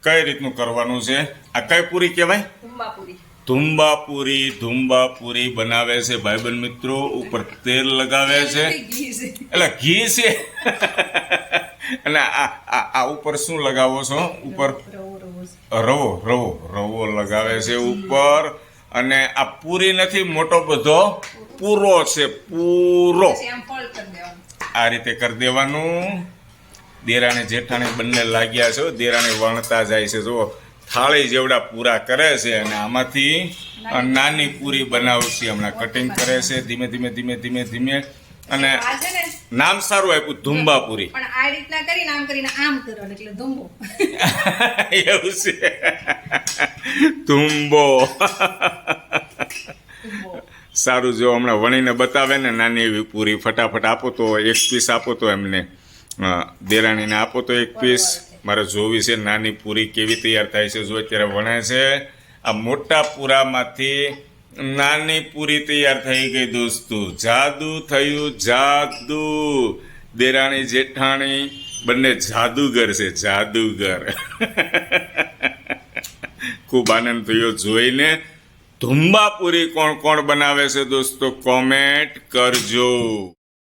કઈ રીતનું કરવાનું છે? આ કઈ પૂરી કહેવાય? ધુંબાપુરી બનાવે છે ભાઈબંધ મિત્રો. ઉપર તેલ લગાવે છે, એટલે ઘી છે. અને આ ઉપર શું લગાવો છો? ઉપર રવો લગાવે છે ઉપર. અને આ પૂરી નથી, મોટો બધો પૂરો છે, પૂરો. આ રીતે કરી દેવાનું. દેરાણી જેઠાણી બંને લાગ્યા છે, દેરાણી વણતા જાય છે. જો થાળી જેવડા પૂરા કરે છે અને આમાંથી નાની પૂરી બનાવશે. હમણાં કટિંગ કરે છે ધીમે ધીમે. અને નામ સારું આપ્યું, ધુંબાપુરી. પણ આ રીતના કરીને આમ કરીને આમ કરવાનું એટલે ધુંબો. એવું છે, ધુંબો. સારું, જો હમણાં વણીને બતાવે ને નાની એવી પૂરી, ફટાફટ આપો તો, એક પીસ આપો તો એમને, દેરાણીને આપો તો એક પીસ. મારે જોવી છે નાની પૂરી કેવી તૈયાર થાય છે. જો અત્યારે વણે છે. આ મોટા પૂરામાંથી નાની પૂરી તૈયાર થઈ ગઈ દોસ્તો. જાદુ થયું, જાદુ. દેરાણી જેઠાણી બંને જાદુગર છે, જાદુગર. ખૂબ આનંદ થયો જોઈને. ધુંબાપુરી કોણ કોણ બનાવે છે દોસ્તો, કોમેન્ટ કરજો.